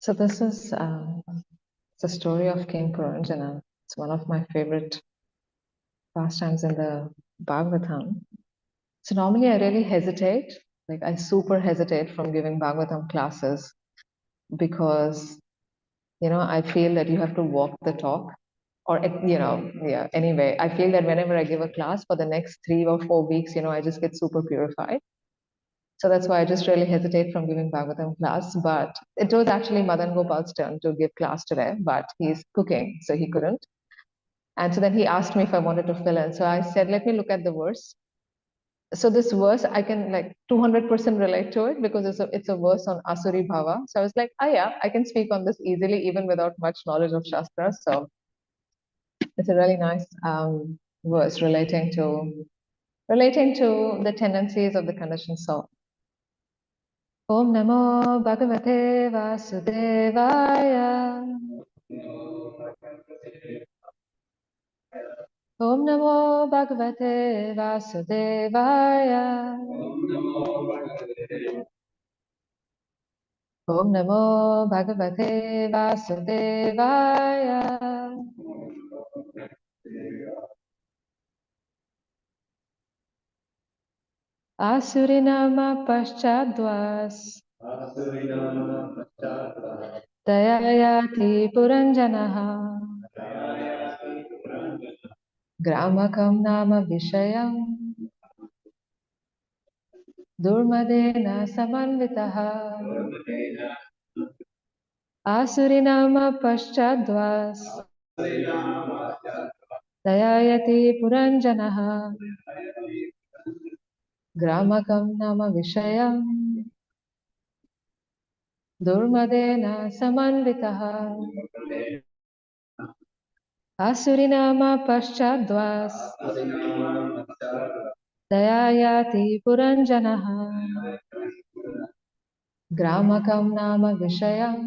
So this is the story of King Puranjana. It's one of my favorite pastimes in the Bhagavatam. So normally I really hesitate, like I super hesitate from giving Bhagavatam classes because I feel that you have to walk the talk, or yeah. Anyway, I feel that whenever I give a class for the next 3 or 4 weeks, I just get super purified. So that's why I just really hesitate from giving Bhagavatam class. But it was actually Madan Gopal's turn to give class today, but he's cooking, so he couldn't. And so then he asked me if I wanted to fill in. So I said, let me look at the verse. So this verse, I can like 200% relate to it because it's a verse on Asuri Bhava. So I was like, yeah, I can speak on this easily, even without much knowledge of Shastra. So it's a really nice verse relating to the tendencies of the conditioned soul. Om Namo Bhagavate Vasudevaya. Om Namo Bhagavate Vasudevaya. Om Namo Bhagavate Vasudevaya. Asurinama Paschadvas Dayayati Puranjanaha Gramakam Nama Vishayam Durmadena Samanvitaha Asurinama Paschadvas Dayayati Puranjanaha Gramakam Nama Vishayam Durmadena Samanvitaha Asurinama Paschadvas Dayayati Puranjanaha Gramakam Nama Vishayam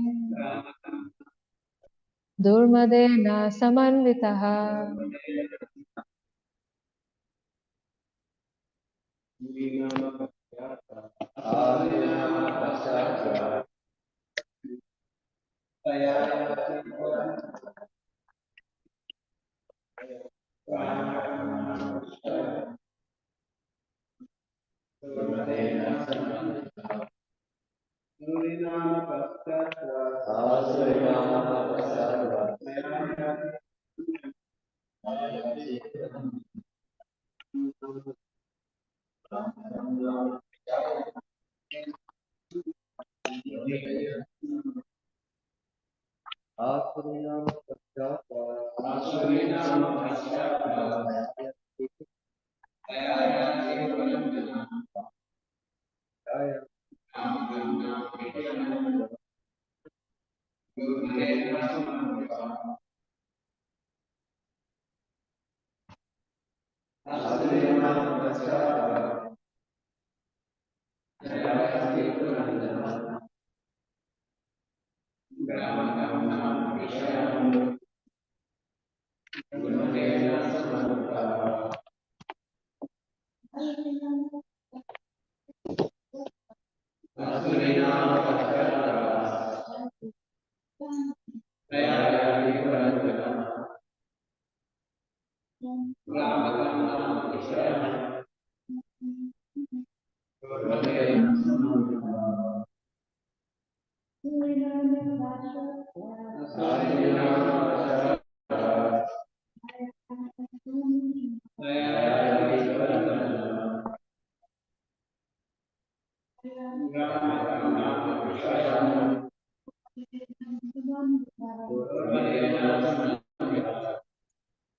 Durmadena Samanvitaha.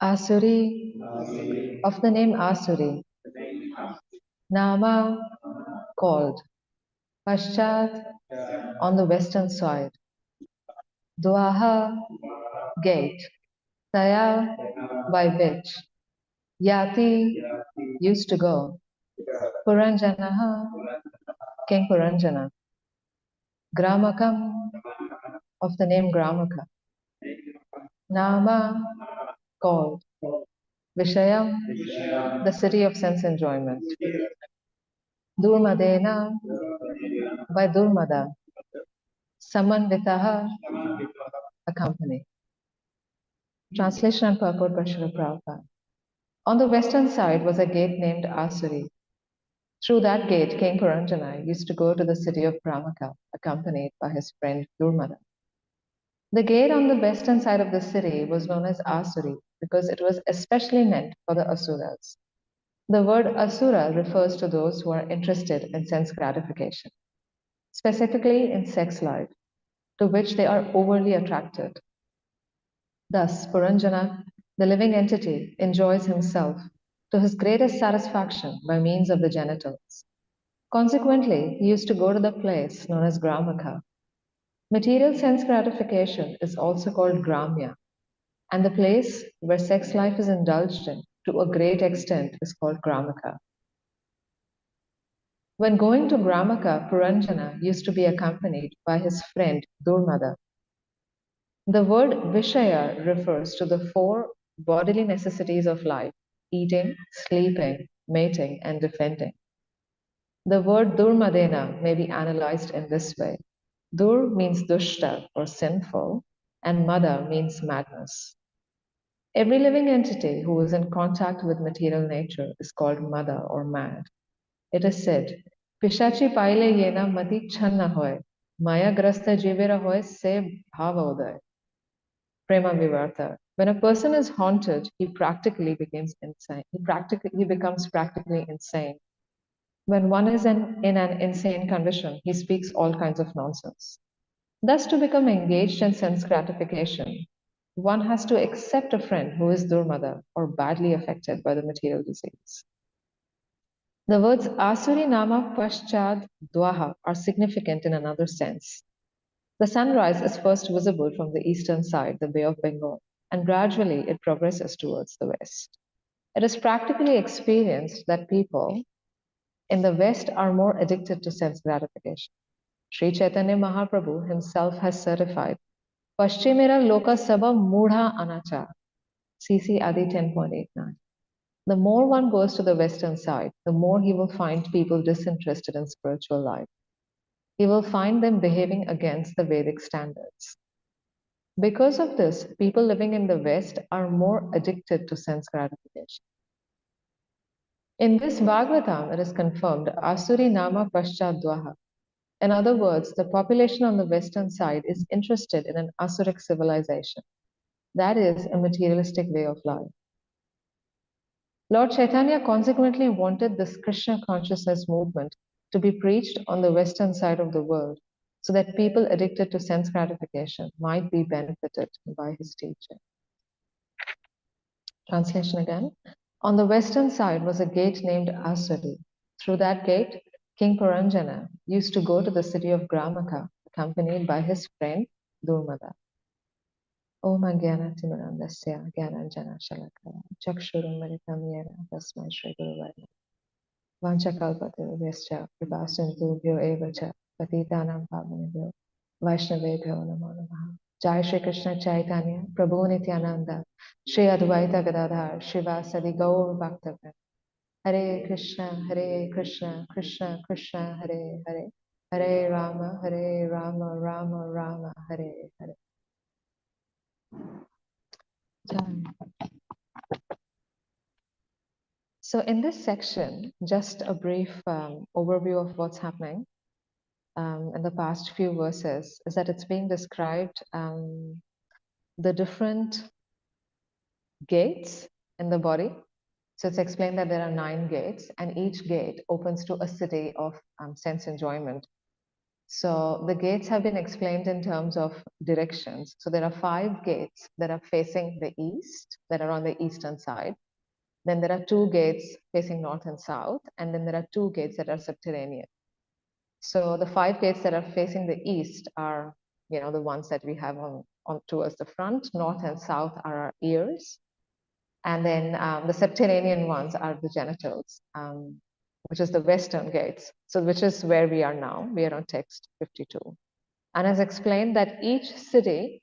Asuri, of the name Asuri. Nama, called. Paschat, on the western side. Dwaha, gate. Taya, by which. Yati, used to go. Puranjanaha, King Puranjana. Gramakam, of the name Gramaka. Nama, called. Vishayam, the city of sense enjoyment. Durmadena, by Durmada. Samanvitaha, accompany. Translation and purport by Srila Prabhupada. On the western side was a gate named Asuri. Through that gate, King Puranjana used to go to the city of Brahmaka, accompanied by his friend Durmada. The gate on the western side of the city was known as Asuri because it was especially meant for the Asuras. The word Asura refers to those who are interested in sense gratification, specifically in sex life, to which they are overly attracted. Thus, Puranjana, the living entity, enjoys himself to his greatest satisfaction by means of the genitals. Consequently, he used to go to the place known as Gramaka. Material sense gratification is also called Gramya, and the place where sex life is indulged in to a great extent is called Gramaka. When going to Gramaka, Puranjana used to be accompanied by his friend Durmada. The word Vishaya refers to the four bodily necessities of life: eating, sleeping, mating, and defending. The word Durmadena may be analyzed in this way. Dur means dushta or sinful, and mada means madness. Every living entity who is in contact with material nature is called mada or mad. It is said, Pishachi paile yena mati channa hoy, maya grasta jivera hoy se bhava uday. Prema vivarta. When a person is haunted, he practically becomes insane. He becomes practically insane. When one is in an insane condition, he speaks all kinds of nonsense. Thus, to become engaged in sense gratification, one has to accept a friend who is durmada or badly affected by the material disease. The words Asuri Nama Paschad Dwaha are significant in another sense. The sunrise is first visible from the eastern side, the Bay of Bengal, and gradually it progresses towards the west. It is practically experienced that people in the West are more addicted to sense gratification. Sri Chaitanya Mahaprabhu himself has certified, Paschimera Loka Sabha Mudha Anacha, CC Adi 10.89. The more one goes to the western side, the more he will find people disinterested in spiritual life. He will find them behaving against the Vedic standards. Because of this, people living in the West are more addicted to sense gratification. In this Bhagavatam, it is confirmed Asuri Nama Paschadwaha. In other words, the population on the western side is interested in an Asuric civilization. That is a materialistic way of life. Lord Chaitanya consequently wanted this Krishna consciousness movement to be preached on the western side of the world so that people addicted to sense gratification might be benefited by his teaching. Translation again. On the western side was a gate named Asuri. Through that gate, King Puranjana used to go to the city of Gramaka, accompanied by his friend Durmada. Om Jnana-timirandasya Jnananjana Shalakaya Chakshurum Maritam Yena Tasmai Shri Guru Varma Vanchakalpatarubhyascha Kripasintu Eva Cha Patitanam Pavanebhyo Vaishnavebhyo Namo Namaha. Jai Shri Krishna Chaitanya Prabhu Nityananda Shri Advaita Gadadhar Shivasadi Gaur Bhaktavya Hare Krishna Krishna Krishna Hare Hare Hare Rama Rama Rama Hare Hare. So in this section, just a brief overview of what's happening in the past few verses is that it's being described the different gates in the body. So it's explained that there are 9 gates and each gate opens to a city of sense enjoyment. So the gates have been explained in terms of directions. So there are 5 gates that are facing the east, that are on the eastern side. Then there are 2 gates facing north and south, and then there are 2 gates that are subterranean. So the 5 gates that are facing the east are, the ones that we have on towards the front. North and south are our ears, and then the subterranean ones are the genitals, which is the western gates. So which is where we are now. We are on text 52, and as explained that each city,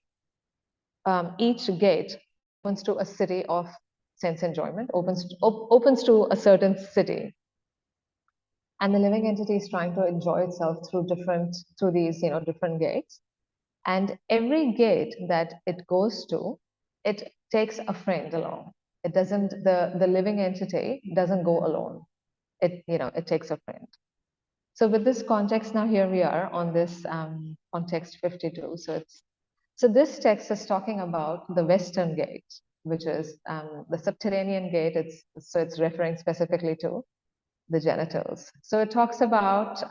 each gate opens to a city of sense enjoyment, opens to a certain city, and the living entity is trying to enjoy itself through these different gates. And every gate that it goes to, it takes a friend along. It doesn't, the living entity doesn't go alone. It takes a friend. So with this context, now here we are on this context 52. So this text is talking about the Western gate, which is the subterranean gate. It's referring specifically to the genitals. So it talks about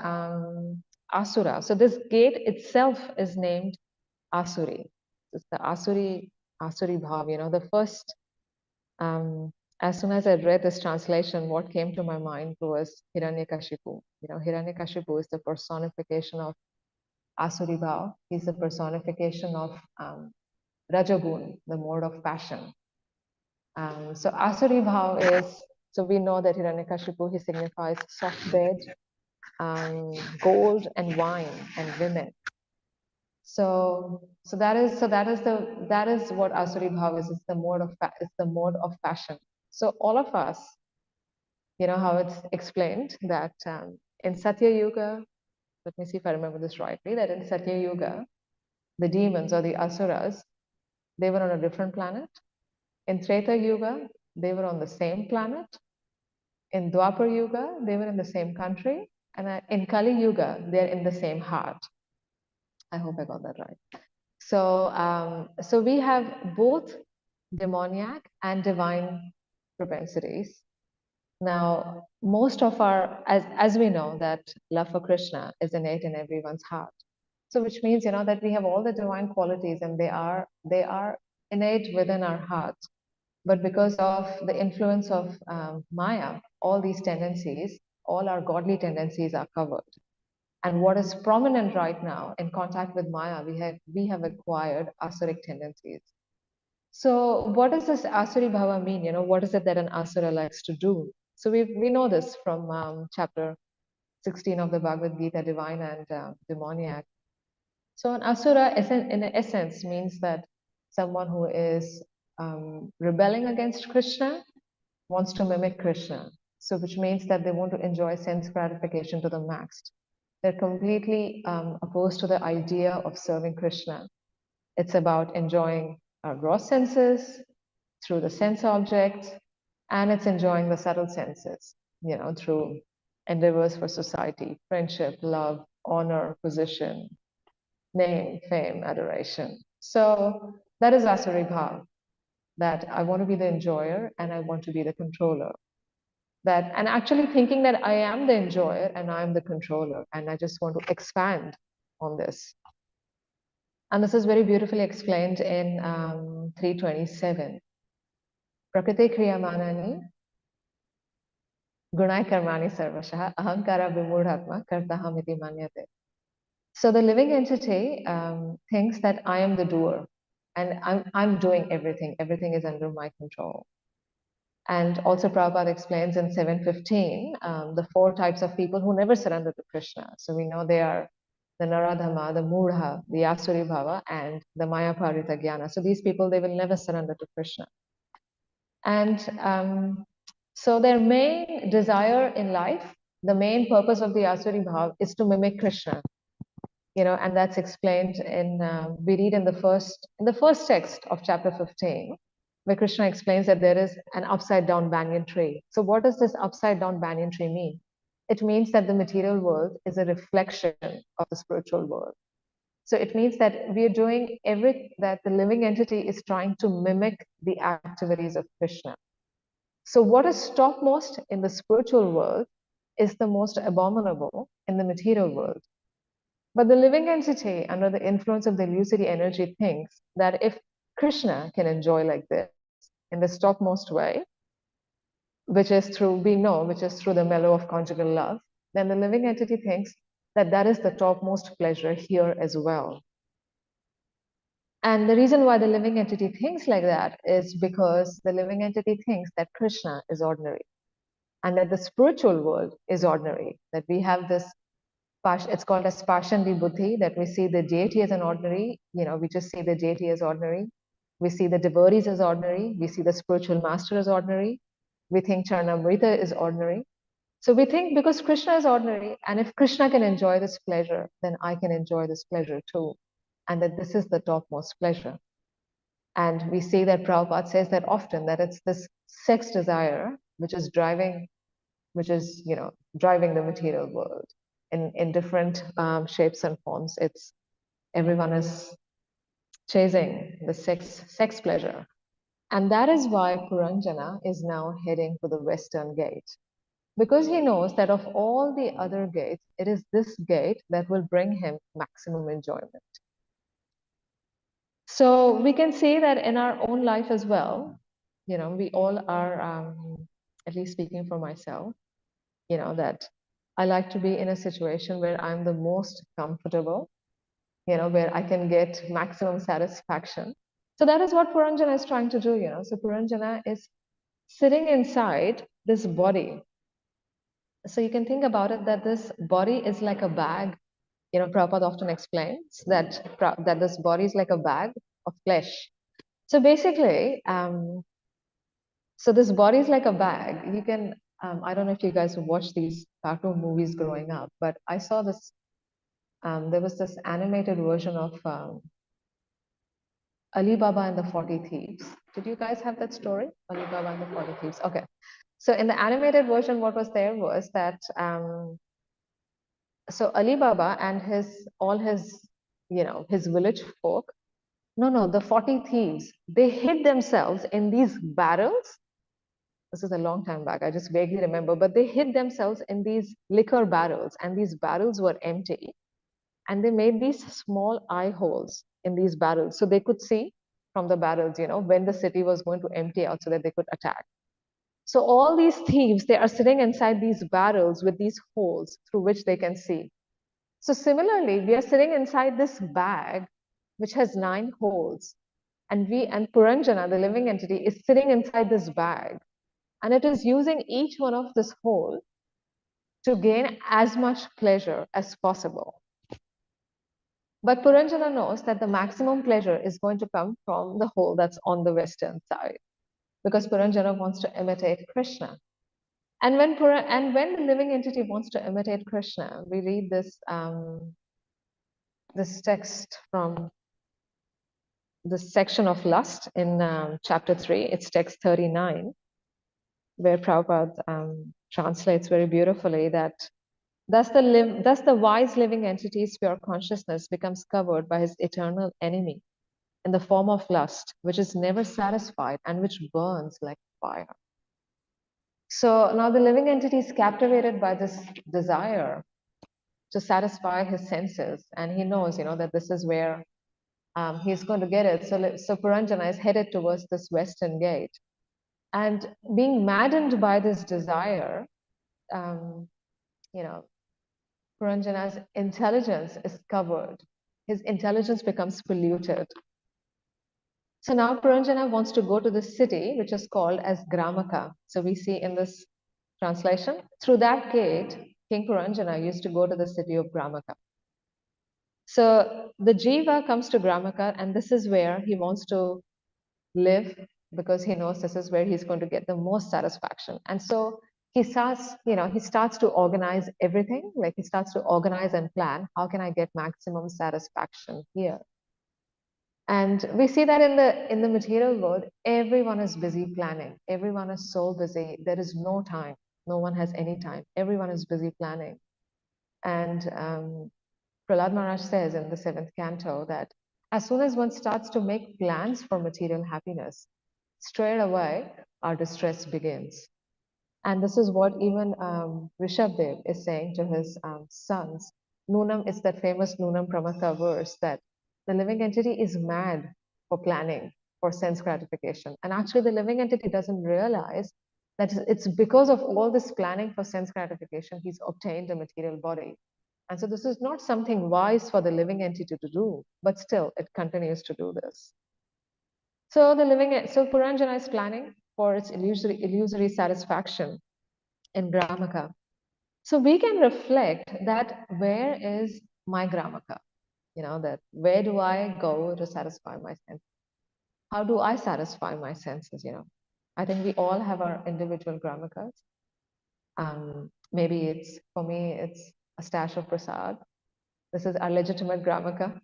Asura. So this gate itself is named Asuri. It's the Asuri Bhav. The first, as soon as I read this translation, what came to my mind was Hiranyakashipu. Hiranyakashipu is the personification of Asuri Bhav. He's the personification of Rajagun, the mode of passion. So Asuri Bhav is, so we know that Hiranyakashipu, he signifies soft bed, gold and wine and women. So that is what Asuri Bhav is. It's the mode of passion. So all of us, how it's explained that in Satya Yuga, let me see if I remember this rightly, that in Satya Yuga, the demons or the asuras, they were on a different planet. In Treta Yuga, they were on the same planet. In Dwapar Yuga, they were in the same country. And in Kali Yuga, they're in the same heart. I hope I got that right. So we have both demoniac and divine propensities. Now, most of as we know that love for Krishna is innate in everyone's heart. So which means, that we have all the divine qualities and they are innate within our heart. But because of the influence of Maya, all these tendencies, all our godly tendencies are covered. And what is prominent right now in contact with Maya, we have acquired asuric tendencies. So what does this Asuri Bhava mean? What is it that an Asura likes to do? So we know this from chapter 16 of the Bhagavad Gita, divine and demoniac. So an Asura in essence means that someone who is rebelling against Krishna wants to mimic Krishna. So which means that they want to enjoy sense gratification to the max. They're completely opposed to the idea of serving Krishna. It's about enjoying our gross senses through the sense objects, and it's enjoying the subtle senses, through endeavors for society, friendship, love, honor, position, name, fame, adoration. So that is Asuri Bhav, that I want to be the enjoyer and I want to be the controller. And actually thinking that I am the enjoyer and I'm the controller, and I just want to expand on this. And this is very beautifully explained in 327. Prakriti kriyamanani gunai karmani sarvashah ahankara vimudhatma kartahamiti manyate. So the living entity thinks that I am the doer and I'm doing everything. Everything is under my control. And also Prabhupada explains in 715 the 4 types of people who never surrender to Krishna. So we know they are the Naradhama, the Mudha, the Asuri Bhava, and the Maya Parita Jnana. So these people, they will never surrender to Krishna. And so their main desire in life, the main purpose of the Asuri Bhava is to mimic Krishna. And that's explained in, we read in the first text of chapter 15, where Krishna explains that there is an upside down banyan tree. So what does this upside down banyan tree mean? It means that the material world is a reflection of the spiritual world. So it means that we are doing that the living entity is trying to mimic the activities of Krishna. So what is topmost in the spiritual world is the most abominable in the material world. But the living entity, under the influence of the illusory energy, thinks that if Krishna can enjoy like this, in this topmost way, which is through the mellow of conjugal love, then the living entity thinks that that is the topmost pleasure here as well. And the reason why the living entity thinks like that is because the living entity thinks that Krishna is ordinary and that the spiritual world is ordinary, that we have this, it's called as Pashandi Buddhi, that we see the deity as an ordinary, we just see the deity as ordinary. We see the devotees as ordinary. We see the spiritual master as ordinary. We think Charnamrita is ordinary. So we think because Krishna is ordinary, and if Krishna can enjoy this pleasure, then I can enjoy this pleasure too. and that this is the topmost pleasure. And we see that Prabhupada says that often, that it's this sex desire which is driving, driving the material world in different shapes and forms. It's everyone is chasing the sex pleasure. And that is why Puranjana is now heading to the western gate. Because he knows that of all the other gates, it is this gate that will bring him maximum enjoyment. So we can say that in our own life as well, we all are, at least speaking for myself, that I like to be in a situation where I'm the most comfortable, where I can get maximum satisfaction. So that is what Puranjana is trying to do. So Puranjana is sitting inside this body. So you can think about it that this body is like a bag. Prabhupada often explains that this body is like a bag of flesh. So basically, so this body is like a bag. You can, I don't know if you guys watched these cartoon movies growing up, but I saw this, there was this animated version of Ali Baba and the 40 Thieves. Did you guys have that story? Ali Baba and the 40 Thieves. Okay. So in the animated version, what was there was that, so Ali Baba and all his, his village folk, no, the 40 thieves, they hid themselves in these barrels. This is a long time back, I just vaguely remember, but they hid themselves in these liquor barrels, and these barrels were empty. And they made these small eye holes in these barrels so they could see from the barrels, when the city was going to empty out so that they could attack. So all these thieves, they are sitting inside these barrels with these holes through which they can see. So similarly, we are sitting inside this bag, which has 9 holes. And Puranjana, the living entity, is sitting inside this bag. And it is using each one of this hole to gain as much pleasure as possible. But Puranjana knows that the maximum pleasure is going to come from the hole that's on the western side, because Puranjana wants to imitate Krishna. And when the living entity wants to imitate Krishna, we read this text from this section of lust in chapter 3. It's text 39, where Prabhupada translates very beautifully that thus the wise living entity's pure consciousness becomes covered by his eternal enemy in the form of lust, which is never satisfied and which burns like fire. So now the living entity is captivated by this desire to satisfy his senses, and he knows, that this is where he's going to get it. So Puranjana is headed towards this western gate, and being maddened by this desire, you know, Puranjana's intelligence is covered. His intelligence becomes polluted. So now Puranjana wants to go to the city, which is called as Gramaka. So we see in this translation, through that gate, King Puranjana used to go to the city of Gramaka. So the Jiva comes to Gramaka, and this is where he wants to live, because he knows this is where he's going to get the most satisfaction. And so he starts to organize everything. Like he starts to organize and plan, how can I get maximum satisfaction here? And we see that in the material world, everyone is busy planning. Everyone is so busy. There is no time. No one has any time. Everyone is busy planning. And Prahlad Maharaj says in the 7th canto that as soon as one starts to make plans for material happiness, straight away our distress begins. And this is what even Rishabdev is saying to his sons. Nunam is that famous Nunam Pramatha verse that the living entity is mad for planning for sense gratification. And actually, the living entity doesn't realize that it's because of all this planning for sense gratification, he's obtained a material body. And so this is not something wise for the living entity to do, but still it continues to do this. So Puranjana is planning for its illusory satisfaction in Gramaka. So we can reflect that where is my Gramaka? That where do I go to satisfy my senses? How do I satisfy my senses? I think we all have our individual Gramakas. Maybe for me, it's a stash of prasad. This is our legitimate Gramaka.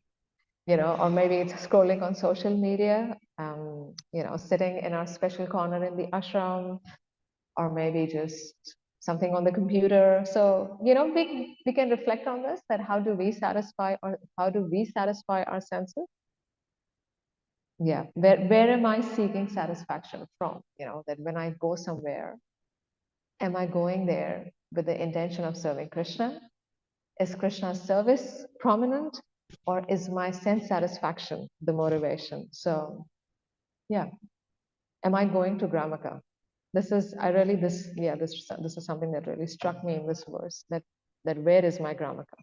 or maybe it's scrolling on social media, sitting in our special corner in the ashram, or maybe just something on the computer. So, we can reflect on this, that how do we satisfy, or how do we satisfy our senses? Yeah, where am I seeking satisfaction from? That when I go somewhere, am I going there with the intention of serving Krishna? Is Krishna's service prominent, or is my sense satisfaction the motivation? So, yeah, am I going to Gramaka? This is I really this yeah this is something that really struck me in this verse, that where is my Gramaka?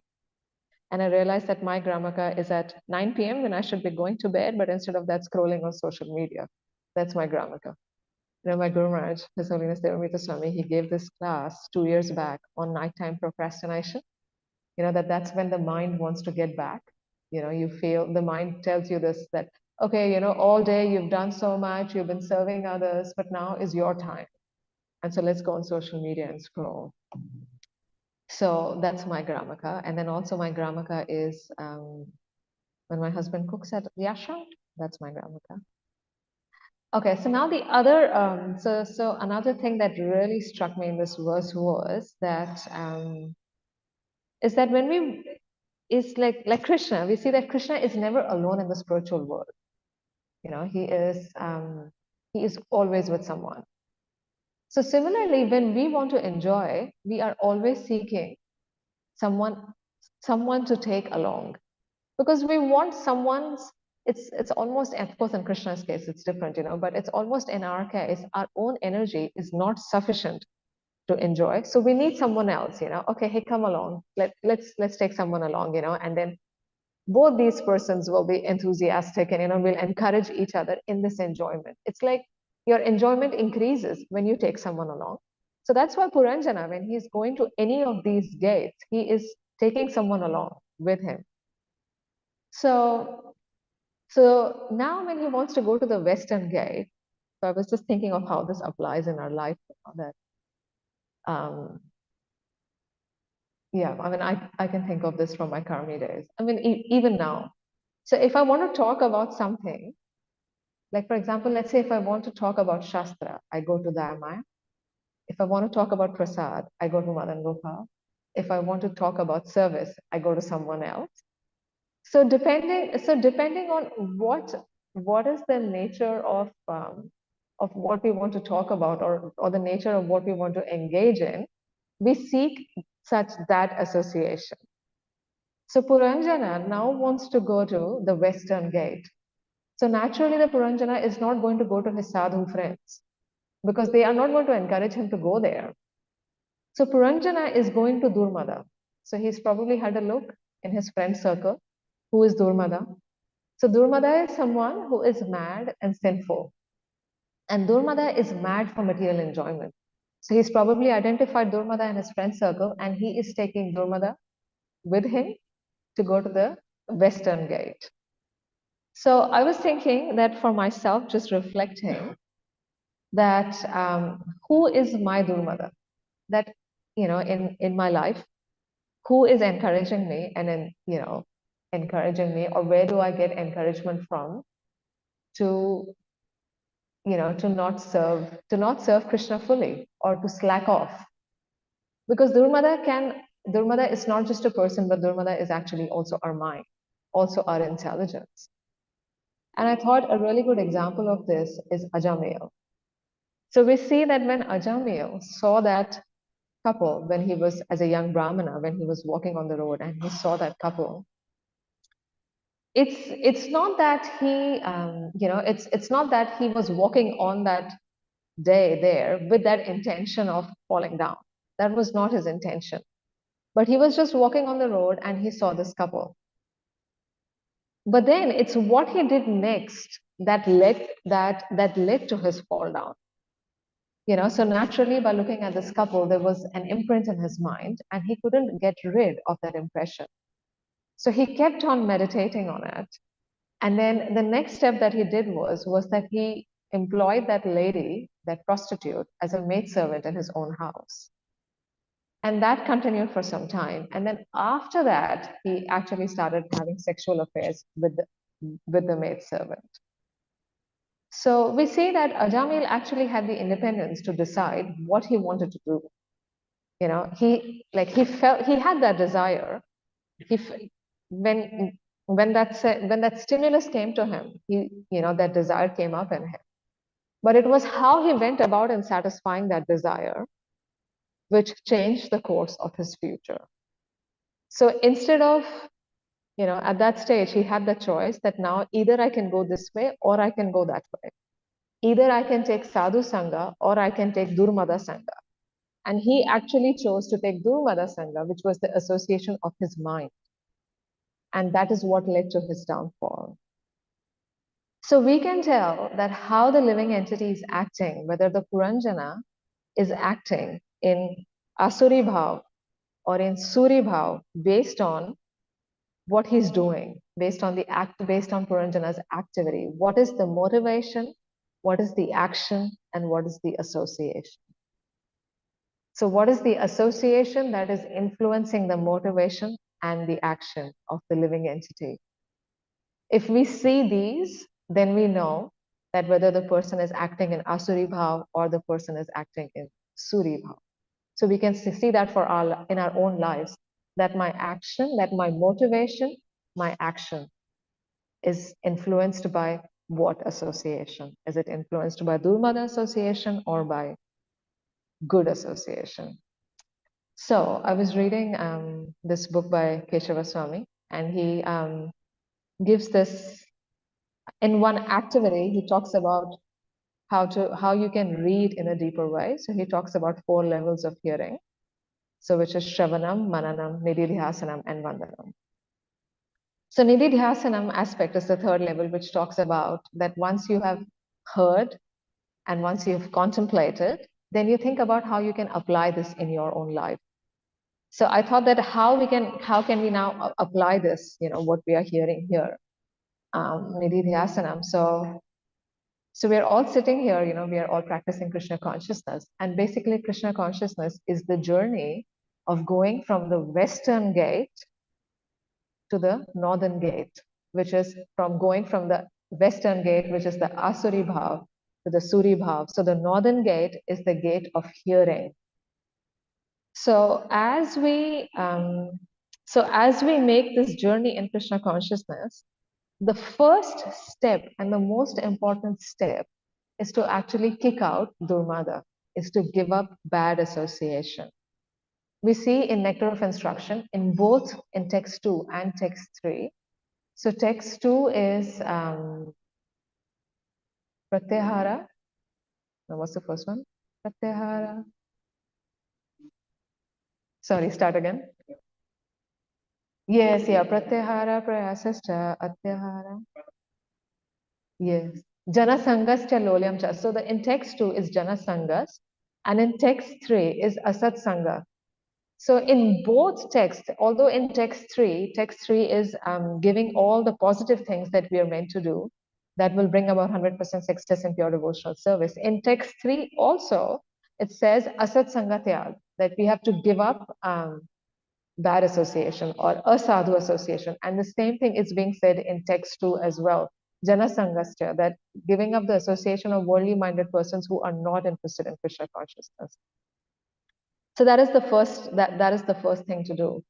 And I realized that my Gramaka is at 9 p.m. when I should be going to bed, but instead of that, scrolling on social media. That's my Gramaka. My Guru Maharaj, His Holiness Devamrita Swami, he gave this class 2 years back on nighttime procrastination. That's when the mind wants to get back. You feel the mind tells you this, that, okay, all day you've done so much, you've been serving others, but now is your time. And so let's go on social media and scroll. So that's my Gramaka. And then also my Gramaka is when my husband cooks at the ashram, that's my Gramaka. Okay, so now the other, so another thing that really struck me in this verse was that, is that when we, is like Krishna, we see that Krishna is never alone in the spiritual world. He is always with someone. So similarly, when we want to enjoy, we are always seeking someone to take along, because we want someone's, it's almost, of course in Krishna's case it's different, but it's almost in our case, our own energy is not sufficient to enjoy, so we need someone else. Okay, hey, come along, let's take someone along, and then both these persons will be enthusiastic, and will encourage each other in this enjoyment. It's like your enjoyment increases when you take someone along. So that's why Puranjana, when he's going to any of these gates, he is taking someone along with him. So now when he wants to go to the western gate, so I was just thinking of how this applies in our life, that yeah, I mean, I can think of this from my Karmi days. I mean, even now. So if I want to talk about something, like for example, let's say if I want to talk about Shastra, I go to the Ramayana. If I want to talk about Prasad, I go to Madan Gopal. If I want to talk about service, I go to someone else. So depending on what is the nature of what we want to talk about, or the nature of what we want to engage in, we seek such that association. So Puranjana now wants to go to the western gate. So naturally, the Puranjana is not going to go to his sadhu friends, because they are not going to encourage him to go there. So Puranjana is going to Durmada. So he's probably had a look in his friend circle. Who is Durmada? So Durmada is someone who is mad and sinful. And Durmada is mad for material enjoyment. So he's probably identified Durmada in his friend circle, and he is taking Durmada with him to go to the western gate. So I was thinking that for myself, just reflecting that who is my Durmada? That, in my life, who is encouraging me, and encouraging me, or where do I get encouragement from to, to not serve Krishna fully, or to slack off. Because Durmada is not just a person, but Durmada is actually also our mind, also our intelligence. And I thought a really good example of this is Ajamil. So we see that when Ajamil saw that couple, when he was as a young Brahmana, when he was walking on the road and he saw that couple, it's not that he it's not that he was walking on that day there with that intention of falling down. That was not his intention. But he was just walking on the road and he saw this couple. But then it's what he did next that led to his fall down. So naturally, by looking at this couple, there was an imprint in his mind, and he couldn't get rid of that impression. So he kept on meditating on it. And then the next step that he did was that he employed that lady, that prostitute, as a maidservant in his own house. And that continued for some time. And then after that, he actually started having sexual affairs with the maidservant. So we say that Ajamil actually had the independence to decide what he wanted to do. You know, he felt he had that desire. He when when that stimulus came to him, that desire came up in him. But it was how he went about in satisfying that desire which changed the course of his future. So instead of, at that stage, he had the choice that now either I can go this way or I can go that way. Either I can take Sadhu Sangha or I can take Durmada Sangha. And he actually chose to take Durmada Sangha, which was the association of his mind. And that is what led to his downfall. So we can tell that how the living entity is acting, whether the Puranjana is acting in Asuri Bhav or in Suri Bhav, based on what he's doing, based on Puranjana's activity. What is the motivation? What is the action? And what is the association? So what is the association that is influencing the motivation and the action of the living entity? If we see these, then we know that whether the person is acting in Asuri Bhav or the person is acting in Suri Bhav. So we can see that in our own lives, that my action, that my motivation, my action is influenced by what association? Is it influenced by Durmada association or by good association? So I was reading this book by Keshava Swami, and he gives this, in one activity, he talks about how you can read in a deeper way. So he talks about 4 levels of hearing. So which is Shravanam, Mananam, Nididhyasanam, and Vandanam. So Nididhyasanam aspect is the 3rd level, which talks about that once you have heard and once you've contemplated, then you think about how you can apply this in your own life. So I thought that how can we now apply this, what we are hearing here, Nididhyasanam. So we are all sitting here, we are all practicing Krishna consciousness. And basically Krishna consciousness is the journey of going from the western gate to the northern gate, which is going from the western gate, which is the Asuri Bhav, to the Suri Bhav. So the northern gate is the gate of hearing. So as we make this journey in Krishna consciousness, the first step and the most important step is to actually kick out Durmada, is to give up bad association. We see in Nectar of Instruction, in both in text 2 and text 3. So text 2 is Pratyahara. No, what's the first one? Pratyahara. Sorry, start again. Yes, yeah, Pratyahara, Prayasascha, Atyahara. Yes. Jana Sangascha Lolyam Cha. So in text 2 is Jana Sangas, and in text 3 is Asat Sanga. So in both texts, although in text 3 is giving all the positive things that we are meant to do, that will bring about 100% success in pure devotional service. In text 3 also, it says Asat Sanga Tyag, that we have to give up bad association or asadhu association. And the same thing is being said in text 2 as well. Jana Sangascha, that giving up the association of worldly minded persons who are not interested in Krishna consciousness. So that is the first thing to do,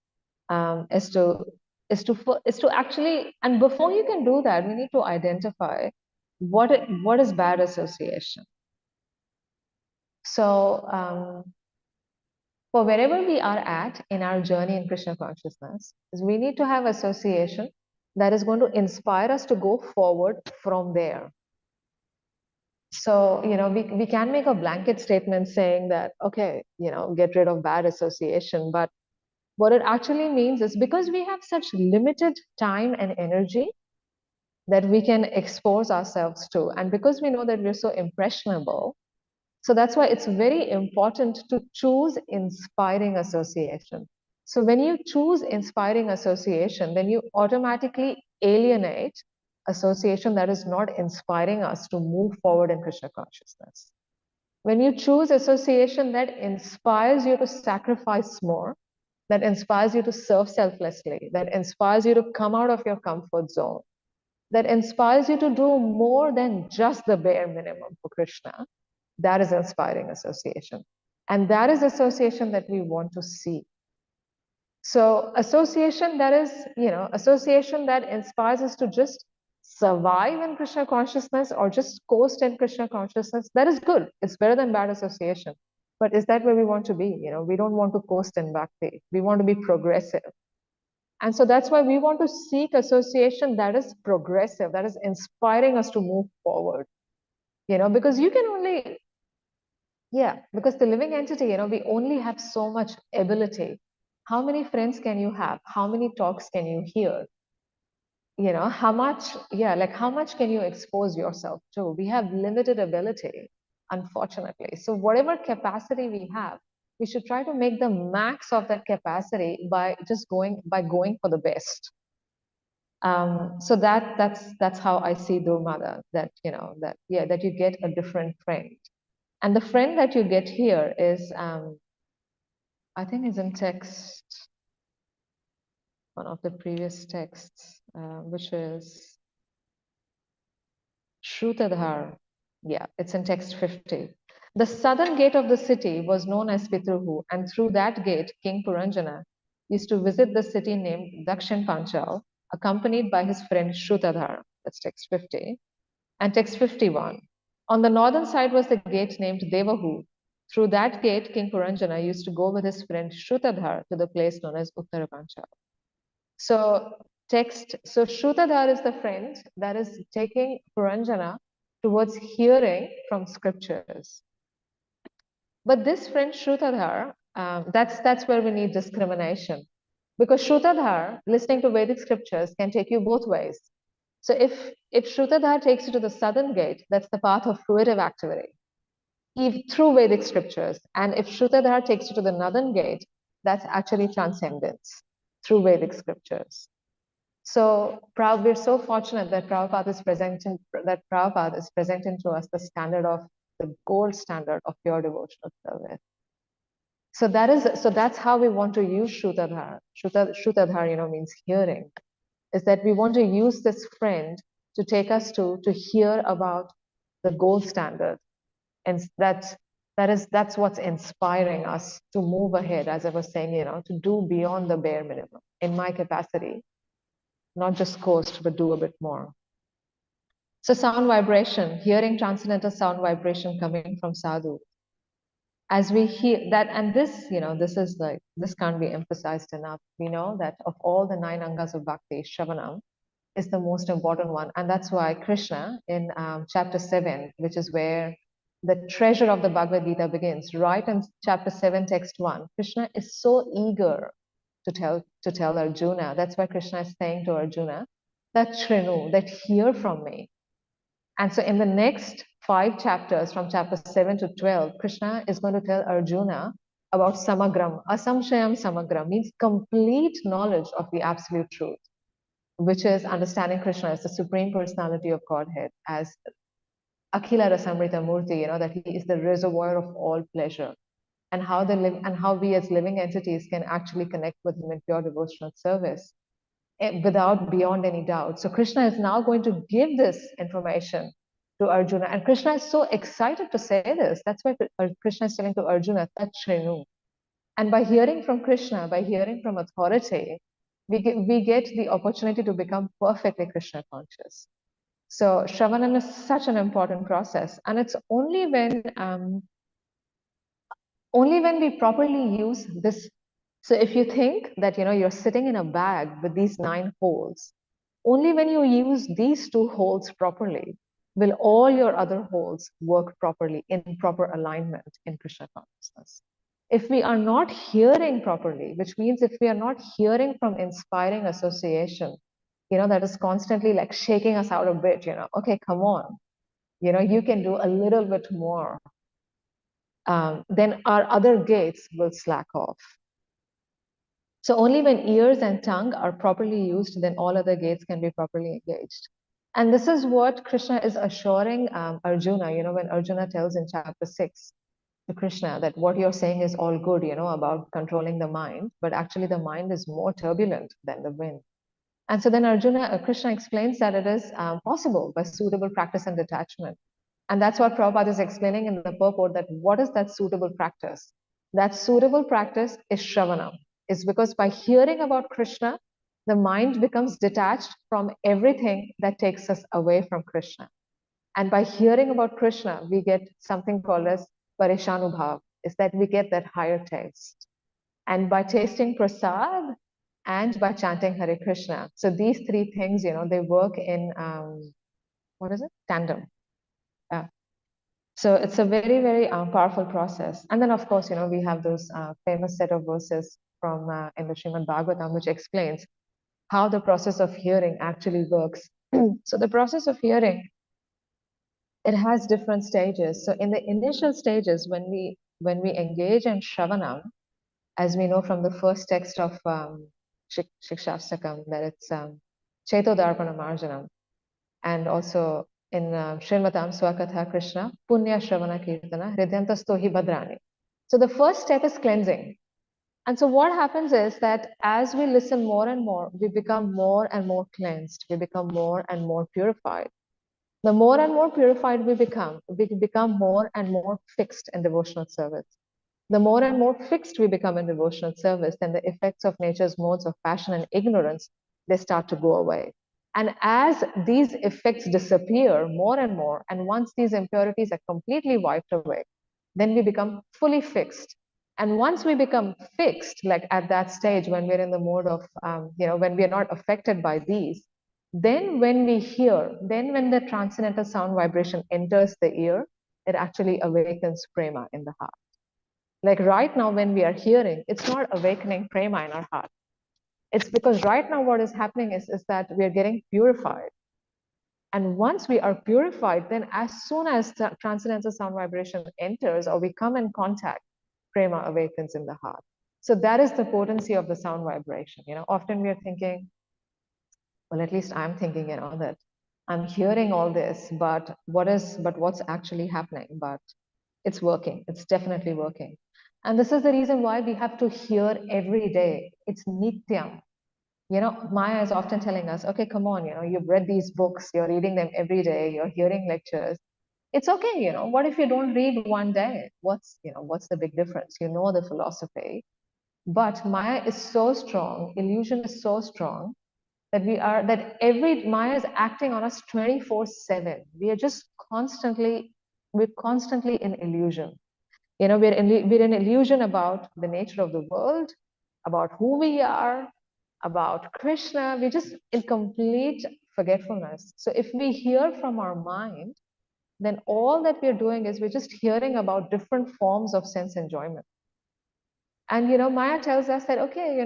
is to actually, and before you can do that, we need to identify what is bad association. So for wherever we are at in our journey in Krishna consciousness, is we need to have association that is going to inspire us to go forward from there. So, we can make a blanket statement saying that, okay, get rid of bad association. But what it actually means is, because we have such limited time and energy that we can expose ourselves to, and because we know that we're so impressionable, so that's why it's very important to choose inspiring association. So when you choose inspiring association, then you automatically alienate association that is not inspiring us to move forward in Krishna consciousness. When you choose association that inspires you to sacrifice more, that inspires you to serve selflessly, that inspires you to come out of your comfort zone, that inspires you to do more than just the bare minimum for Krishna, that is inspiring association. And that is association that we want to see. So association that is, association that inspires us to just survive in Krishna consciousness or just coast in Krishna consciousness, that is good. It's better than bad association. But is that where we want to be? We don't want to coast in bhakti. We want to be progressive. And so that's why we want to seek association that is progressive, that is inspiring us to move forward. Because you can only, because the living entity, we only have so much ability. How many friends can you have? How many talks can you hear? How much, how much can you expose yourself to? We have limited ability, unfortunately. So whatever capacity we have, we should try to make the max of that capacity by going for the best. So that's how I see Durmada, that you get a different friend. And the friend that you get here is, I think is in text, one of the previous texts, which is Shrutadhar. Yeah, it's in text 50. The southern gate of the city was known as Pitruhu, and through that gate, King Puranjana used to visit the city named Dakshin Panchal, accompanied by his friend Shrutadhar. That's text 50. And text 51. On the northern side was the gate named Devahu. Through that gate, King Puranjana used to go with his friend Shrutadhar to the place known as Uttara Panchal. So Shrutadhar is the friend that is taking Puranjana towards hearing from scriptures. But this friend Shrutadhar, that's where we need discrimination. Because Shrutadhar, listening to Vedic scriptures, can take you both ways. So if Shrutadhar takes you to the southern gate, that's the path of fruitive activity, through Vedic scriptures. And if Shrutadhar takes you to the northern gate, that's actually transcendence through Vedic scriptures. So we're so fortunate that Prabhupada is presenting to us the gold standard of pure devotional service. So that's how we want to use Shrutadhar. Shrutadhar, means hearing. Is that we want to use this friend to take us to hear about the gold standard, and that's what's inspiring us to move ahead, as I was saying, to do beyond the bare minimum in my capacity, not just coast, but do a bit more. So sound vibration, hearing transcendental sound vibration coming from sadhu. As we hear that, and this, this can't be emphasized enough. We know that of all the 9 angas of bhakti, Shravanam is the most important one. And that's why Krishna in chapter 7, which is where the treasure of the Bhagavad Gita begins, right in chapter 7, text 1, Krishna is so eager to tell Arjuna. That's why Krishna is saying to Arjuna, that Shrinu, that hear from me. And so in the next 5 chapters, from chapter 7 to 12, Krishna is going to tell Arjuna about samagram. Asamshayam samagram means complete knowledge of the absolute truth, which is understanding Krishna as the Supreme Personality of Godhead, as Akhila Rasamrita Murti, that he is the reservoir of all pleasure, and how we as living entities can actually connect with him in pure devotional service beyond any doubt. So Krishna is now going to give this information to Arjuna, and Krishna is so excited to say this. That's why Krishna is telling to Arjuna, Tat Shrinu. And by hearing from Krishna, by hearing from authority, we get the opportunity to become perfectly Krishna conscious. So Shravanam is such an important process, and it's only when we properly use this. So if you think that you're sitting in a bag with these 9 holes, only when you use these 2 holes properly will all your other holes work properly in proper alignment in Krishna consciousness. If we are not hearing properly, which means if we are not hearing from inspiring association, that is constantly like shaking us out a bit, okay, come on, you can do a little bit more, then our other gates will slack off. So only when ears and tongue are properly used, then all other gates can be properly engaged. And this is what Krishna is assuring Arjuna, when Arjuna tells in chapter 6 to Krishna that what you're saying is all good, about controlling the mind, but actually the mind is more turbulent than the wind. And so then Krishna explains that it is possible by suitable practice and detachment. And that's what Prabhupada is explaining in the purport, that what is that suitable practice? That suitable practice is Shravana. It's because by hearing about Krishna, the mind becomes detached from everything that takes us away from Krishna. And by hearing about Krishna, we get something called as Parishanubhav, is that we get that higher taste. And by tasting prasad and by chanting Hare Krishna. So these three things, they work in, what is it? Tandem. So it's a very, very powerful process. And then, of course, we have those famous set of verses from in the Srimad Bhagavatam, which explains how the process of hearing actually works. So the process of hearing, it has different stages. So in the initial stages, when we engage in Shravanam, as we know from the first text of Shikshastakam, that it's Chetodarpana Marjanam, and also in Srimvatam Swakatha Krishna, Punya Shravana Kirtana, Hridyantasto hi Bhadrani. So the first step is cleansing. And so what happens is that as we listen more and more, we become more and more cleansed. We become more and more purified. The more and more purified we become more and more fixed in devotional service. The more and more fixed we become in devotional service, then the effects of nature's modes of passion and ignorance, they start to go away. And as these effects disappear more and more, and once these impurities are completely wiped away, then we become fully fixed. And once we become fixed, like at that stage when we're in the mode of, when we are not affected by these, then when we hear, then when the transcendental sound vibration enters the ear, it actually awakens prema in the heart. Like right now, when we are hearing, it's not awakening prema in our heart. It's because right now what is happening is that we are getting purified. And once we are purified, then as soon as the transcendental sound vibration enters or we come in contact, prema awakens in the heart. So that is the potency of the sound vibration. Often we are thinking, well, at least I'm thinking, that I'm hearing all this, but what's actually happening? But it's working. It's definitely working. And this is the reason why we have to hear every day. It's nityam. Maya is often telling us, okay, come on, you've read these books, you're reading them every day, you're hearing lectures. It's okay, what if you don't read one day? What's the big difference? You know the philosophy. But Maya is so strong, illusion is so strong that every Maya is acting on us 24/7. We're constantly in illusion. We're in illusion about the nature of the world, about who we are, about Krishna. We're just in complete forgetfulness. So if we hear from our mind, then all that we're doing is we're just hearing about different forms of sense enjoyment. And Maya tells us that, okay,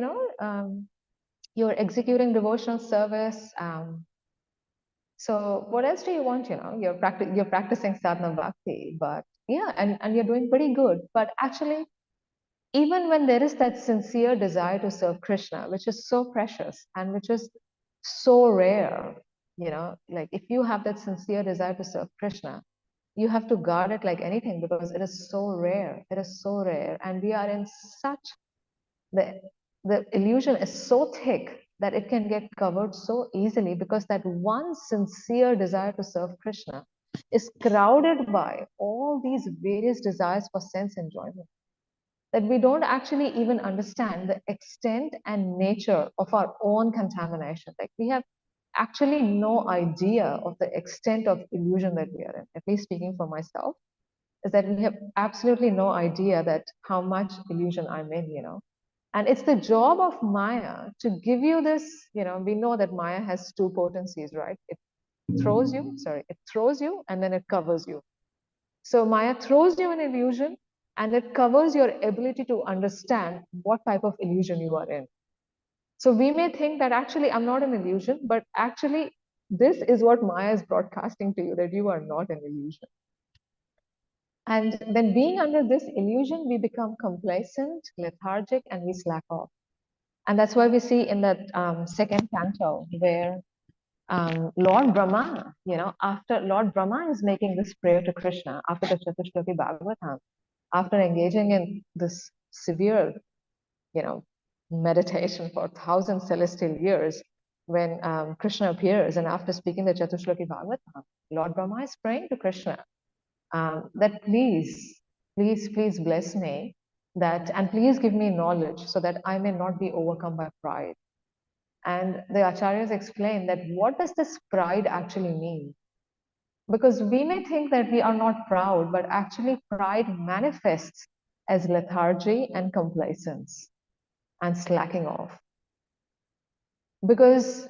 you're executing devotional service. So what else do you want? You're practicing sadhana bhakti, but yeah, and you're doing pretty good. But actually, even when there is that sincere desire to serve Krishna, which is so precious and which is so rare, like if you have that sincere desire to serve Krishna, you have to guard it like anything because it is so rare. It is so rare. And we are in such, the, the illusion is so thick that it can get covered so easily because that one sincere desire to serve Krishna is crowded by all these various desires for sense enjoyment, that we don't actually even understand the extent and nature of our own contamination. Like we have actually no idea of the extent of illusion that we are in. At least speaking for myself, is that we have absolutely no idea that how much illusion I'm in. And it's the job of Maya to give you this, we know that Maya has two potencies, right? It throws you and then it covers you. So Maya throws you an illusion and it covers your ability to understand what type of illusion you are in. So we may think that actually I'm not an illusion, but actually this is what Maya is broadcasting to you, that you are not an illusion. And then being under this illusion, we become complacent, lethargic, and we slack off. And that's why we see in that second canto where Lord Brahma, after Lord Brahma is making this prayer to Krishna after the Chatushloki Bhagavatam, after engaging in this severe, you know, meditation for 1,000 celestial years, when Krishna appears and after speaking the Chatushloki Bhagavatam, Lord Brahma is praying to Krishna that please bless me, and please give me knowledge so that I may not be overcome by pride. And the acharyas explain that what does this pride actually mean? Because we may think that we are not proud, but actually pride manifests as lethargy and complacence and slacking off. Because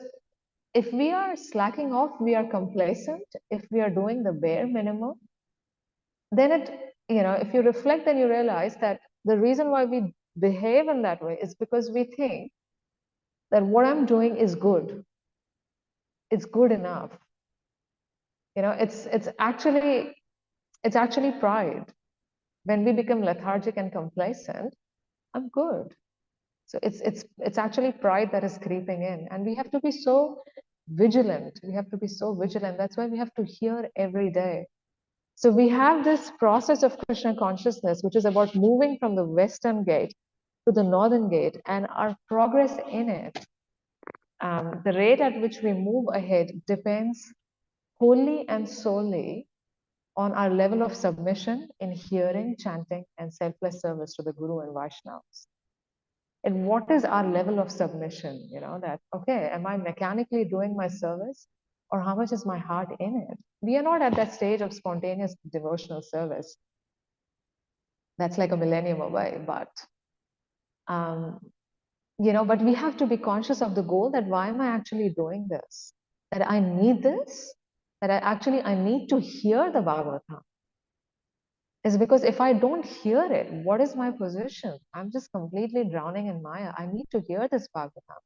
if we are slacking off, we are complacent, if we are doing the bare minimum, then if you reflect, then you realize that the reason why we behave in that way is because we think that what I'm doing is good. It's good enough. It's actually pride. When we become lethargic and complacent, I'm good. So it's actually pride that is creeping in, and we have to be so vigilant. We have to be so vigilant. That's why we have to hear every day. So we have this process of Krishna consciousness, which is about moving from the western gate to the northern gate, and our progress in it, the rate at which we move ahead depends wholly and solely on our level of submission in hearing, chanting, and selfless service to the Guru and Vaishnavas. And what is our level of submission? That, okay, am I mechanically doing my service, or how much is my heart in it? We are not at that stage of spontaneous devotional service. That's like a millennium away, but but we have to be conscious of the goal, that why am I actually doing this? That I need this, that I need to hear the Bhagavatam. Is because if I don't hear it, what is my position? I'm just completely drowning in Maya. I need to hear this Bhagavatam.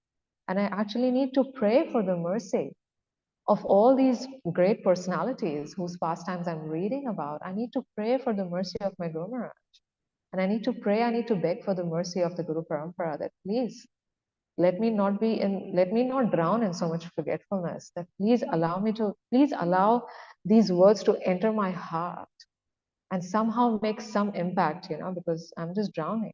And I actually need to pray for the mercy of all these great personalities whose pastimes I'm reading about. I need to pray for the mercy of my Guru Maharaj. And I need to beg for the mercy of the Guru Parampara, that please let me not drown in so much forgetfulness, that please allow these words to enter my heart and somehow make some impact, because I'm just drowning.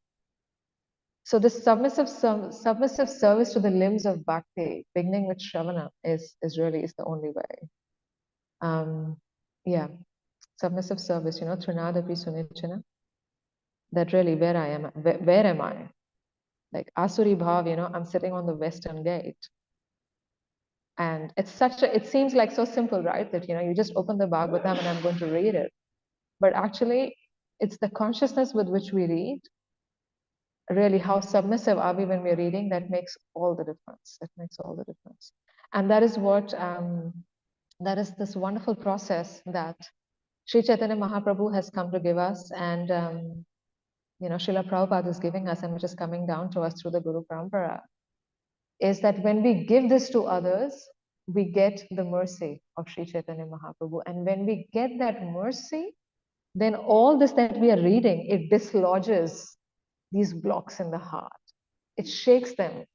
So this submissive service to the limbs of bhakti, beginning with Shravana, is the only way. Yeah, submissive service, Trinadapi Sunichana. That really, where I am, where am I? Like Asuri Bhav, I'm sitting on the western gate. And it seems like so simple, right? That, you just open the Bhagavatam and I'm going to read it. But actually, it's the consciousness with which we read. Really, how submissive are we when we're reading? That makes all the difference. That makes all the difference. And that is what, that is this wonderful process that Sri Chaitanya Mahaprabhu has come to give us. And, Srila Prabhupada is giving us, and which is coming down to us through the Guru Parampara, is that when we give this to others, we get the mercy of Sri Chaitanya Mahaprabhu. And when we get that mercy, then all this that we are reading, it dislodges these blocks in the heart. It shakes them.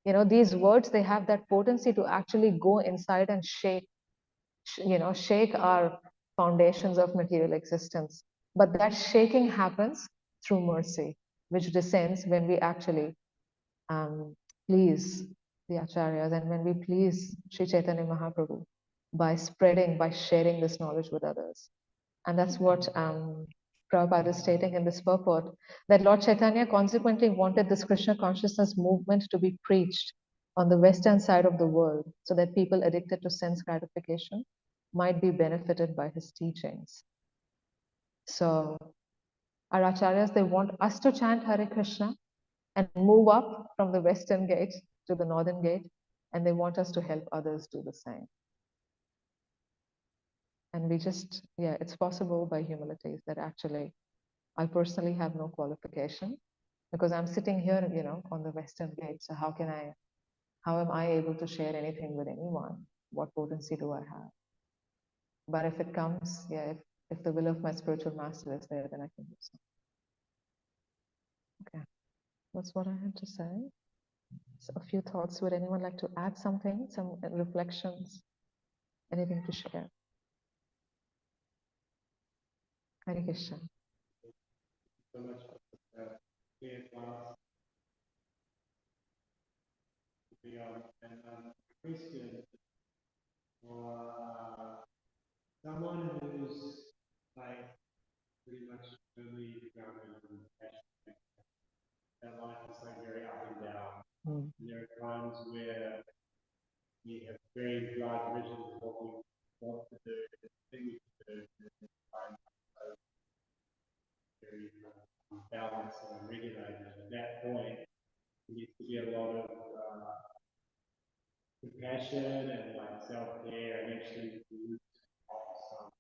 These words, they have that potency to actually go inside and shake our foundations of material existence. But that shaking happens through mercy, which descends when we actually please the acharyas, and when we please Sri Chaitanya Mahaprabhu by sharing this knowledge with others. And that's what Prabhupada is stating in this purport, that Lord Chaitanya consequently wanted this Krishna consciousness movement to be preached on the western side of the world, so that people addicted to sense gratification might be benefited by his teachings. So our acharyas, they want us to chant Hare Krishna and move up from the western gate to the northern gate, and they want us to help others do the same. And we just, it's possible by humility, that actually I personally have no qualification, because I'm sitting here, on the western gate. So how am I able to share anything with anyone? What potency do I have? But if it comes, if the will of my spiritual master is there, then I can do so. Okay, that's what I had to say. So a few thoughts. Would anyone like to add something? Some reflections? Anything to share? Hare Krishna. So much clear class and question for someone who's like pretty much really grounded in passion. That life is like very up and down. And there are times where we have very large visions of what we want to do, the things to do, and find very balanced and regulated. At that point, there needs to be a lot of compassion and like self-care and actually root off some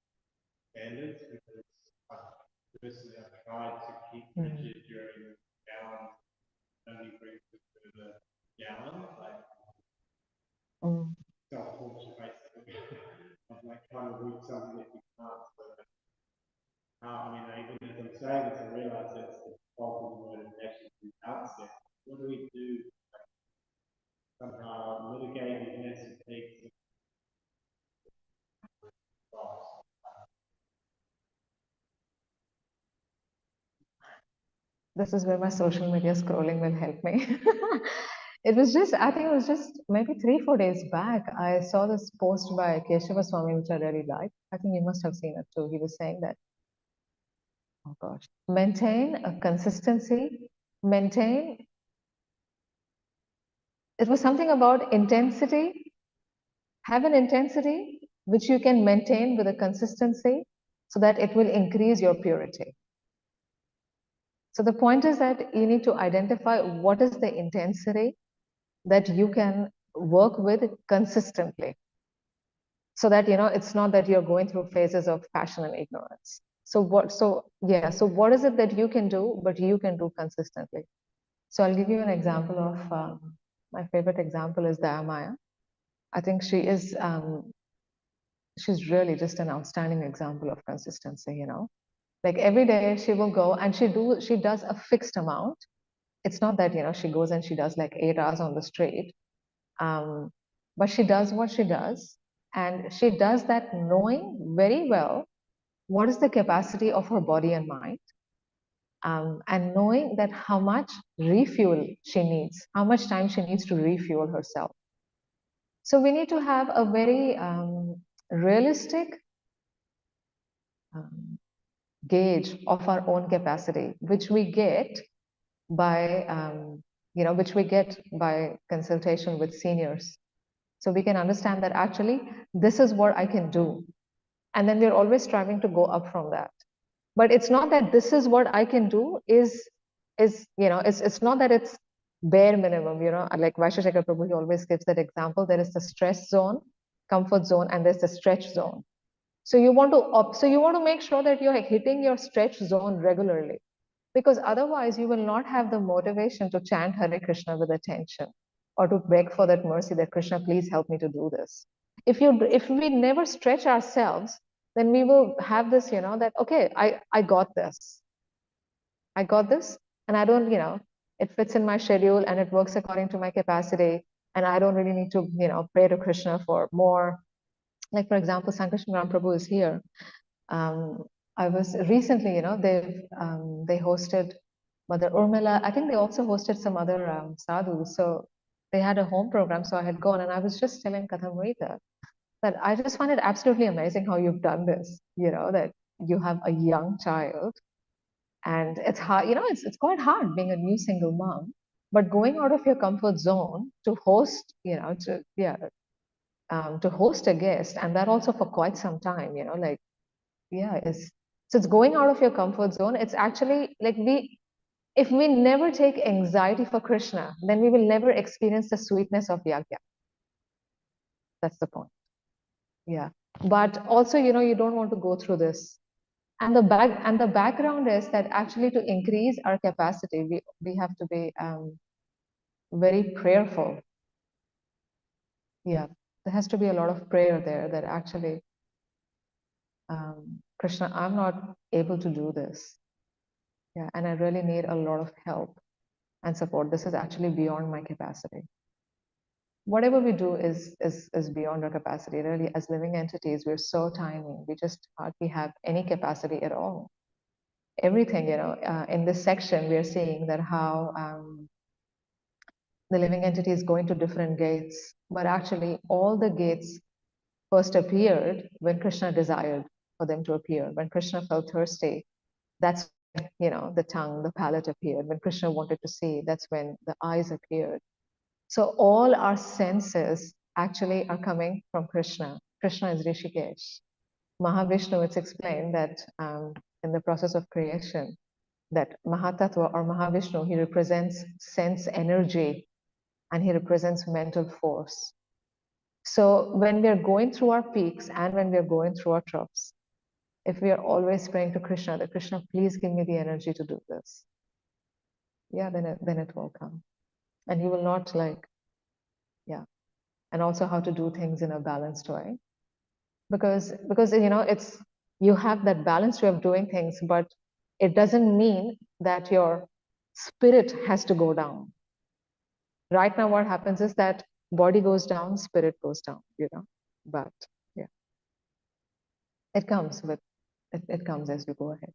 standards because personally I've tried to keep rigid during balance only brings it further down, like self-torture basically of like trying to root something that you can't. So I mean, even as I'm saying this, I realize that's the fault of the motivation from the outset. What do we do to somehow mitigate these massive peaks of loss? This is where my social media scrolling will help me. It was just, I think it was just maybe 3, 4 days back. I saw this post by Keshava Swami, which I really liked. I think you must have seen it too. He was saying that, oh gosh, maintain a consistency, maintain, it was something about intensity, have an intensity which you can maintain with a consistency so that it will increase your purity. So the point is that you need to identify what is the intensity that you can work with consistently so that it's not that you're going through phases of passion and ignorance. So what is it that you can do but you can do consistently? So I'll give you an example of my favorite example is Dayamaya. I think she's really just an outstanding example of consistency. Like every day she will go and she does a fixed amount. It's not that she goes and she does like 8 hours on the street. Um, but she does what she does, and she does that knowing very well what is the capacity of her body and mind, and knowing that how much refuel she needs, how much time she needs to refuel herself. So we need to have a very realistic um, gauge of our own capacity, which we get by consultation with seniors. So we can understand that actually this is what I can do. And then we're always striving to go up from that. But it's not that this is what I can do it's not that it's bare minimum, like Vaisheshekar Prabhu, he always gives that example. There is the stress zone, comfort zone, and there's the stretch zone. So you want to make sure that you're hitting your stretch zone regularly, because otherwise you will not have the motivation to chant Hare Krishna with attention or to beg for that mercy that Krishna, please help me to do this. If we never stretch ourselves, then we will have this, that okay, I got this. I got this, and I don't, it fits in my schedule and it works according to my capacity, and I don't really need to, pray to Krishna for more. Like for example, Sankarshan Ram Prabhu is here. Um, I was recently, they hosted Mother Urmila. I think they also hosted some other sadhus. So they had a home program. So I had gone, and I was just telling Kathamrita that I just find it absolutely amazing how you've done this. That you have a young child, and it's hard. It's quite hard being a new single mom, but going out of your comfort zone to host, to host a guest, and that also for quite some time. Like so it's going out of your comfort zone. It's actually like if we never take anxiety for Krishna, then we will never experience the sweetness of Yagya. That's the point. Yeah. But also, you don't want to go through this. And the background is that actually to increase our capacity, we have to be very prayerful. Yeah. There has to be a lot of prayer there that actually, Krishna, I'm not able to do this. Yeah, and I really need a lot of help. and support. This is actually beyond my capacity. Whatever we do is beyond our capacity. Really, as living entities, we're so tiny. We just hardly have any capacity at all. Everything, in this section, we are seeing that how the living entity is going to different gates, but actually all the gates first appeared when Krishna desired for them to appear. When Krishna felt thirsty, that's when, the tongue, the palate appeared. When Krishna wanted to see, that's when the eyes appeared. So all our senses actually are coming from Krishna. Krishna is Rishikesh. Mahavishnu, it's explained that in the process of creation, that Mahatattva or Mahavishnu, he represents sense energy and he represents mental force. So when we are going through our peaks and when we are going through our troughs, if we are always praying to Krishna, that Krishna, please give me the energy to do this, yeah, then it will come. And he will not yeah. And also how to do things in a balanced way. Because it's you have that balanced way of doing things, but it doesn't mean that your spirit has to go down. Right now, what happens is that body goes down, spirit goes down, But yeah, it comes with it comes as you go ahead.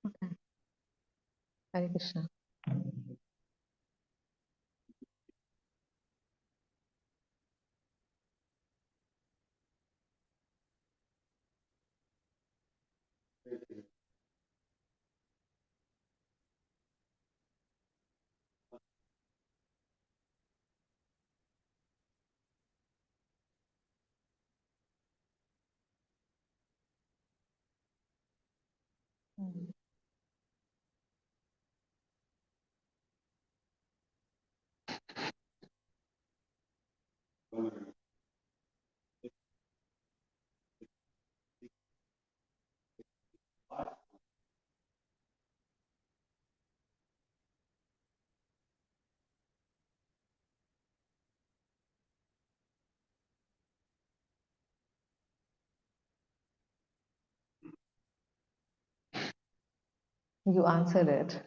Okay. Hare Krishna. Mm. You answered it.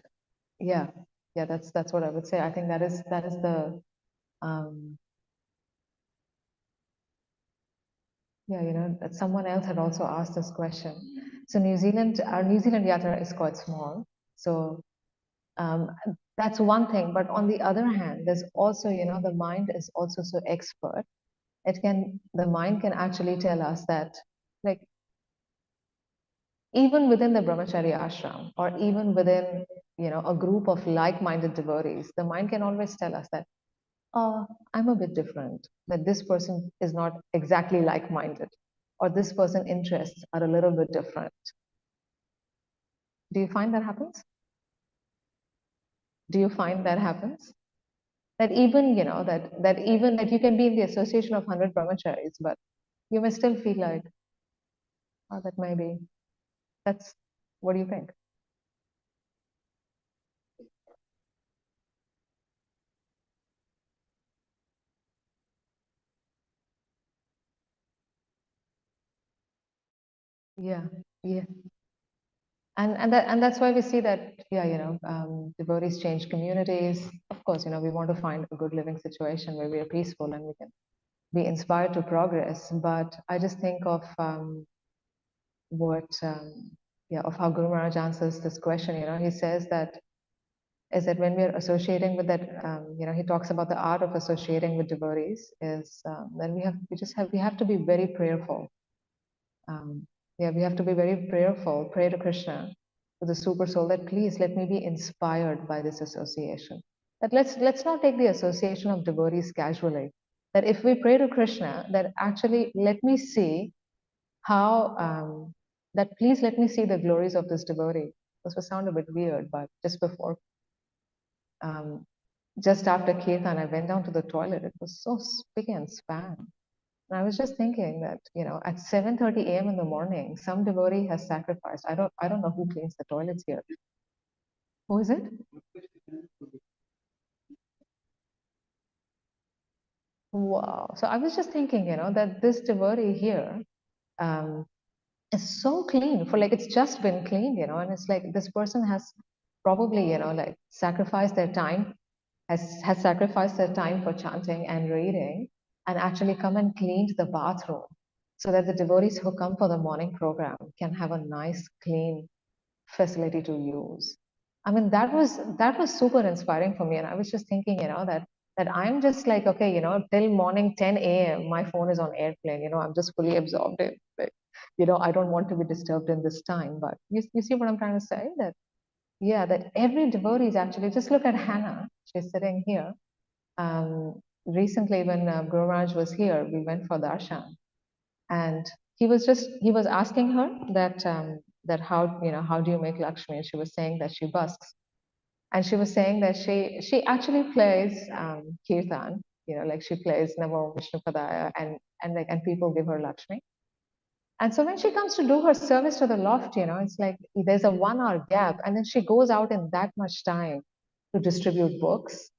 Yeah, yeah. That's what I would say. I think that is the um, yeah. That someone else had also asked this question. So our New Zealand yatra is quite small. So um, that's one thing. But on the other hand, there's also, the mind is also so expert. The mind can actually tell us that, like, even within the brahmachari ashram or even within, a group of like-minded devotees, the mind can always tell us that, oh, I'm a bit different, that this person is not exactly like-minded, or this person interests are a little bit different. Do you find that happens? Do you find that happens? That even, that even that you can be in the association of 100 brahmacharis, but you may still feel like, oh, that may be, that's, what do you think? Yeah, yeah. And that's why we see that, yeah, devotees change communities. Of course, we want to find a good living situation where we are peaceful and we can be inspired to progress. But I just think of what yeah, of how Guru Maharaj answers this question. He says that is that when we are associating with that, he talks about the art of associating with devotees is then we have to be very prayerful. Yeah, we have to be very prayerful, pray to Krishna, to the super soul, that please let me be inspired by this association. That let's not take the association of devotees casually. That if we pray to Krishna, that actually let me see how that please let me see the glories of this devotee. This will sound a bit weird, but um, just after kirtan, I went down to the toilet. It was so spick and span. And I was just thinking that, at 7:30 a.m. in the morning, some devotee has sacrificed. I don't know who cleans the toilets here. Who is it? Wow. So I was just thinking, that this devotee here, um, is so clean for like it's just been cleaned, and it's like this person has probably, like sacrificed their time, has sacrificed their time for chanting and reading, and actually come and cleaned the bathroom so that the devotees who come for the morning program can have a nice, clean facility to use. I mean, that was super inspiring for me, and I was just thinking, that I'm just like, okay, till morning 10 a.m. my phone is on airplane. I'm just fully absorbed in, like, I don't want to be disturbed in this time. But you see what I'm trying to say? That yeah, that every devotee is actually just look at Hannah. She's sitting here. Recently, when Guru Maharaj was here, we went for darshan, and he was asking her that how do you make Lakshmi? And she was saying that she busks, and she was saying that she actually plays kirtan, like she plays Namo Vishnu Padaya, and people give her Lakshmi. And so when she comes to do her service to the loft, it's like there's a 1 hour gap, and then she goes out in that much time to distribute books.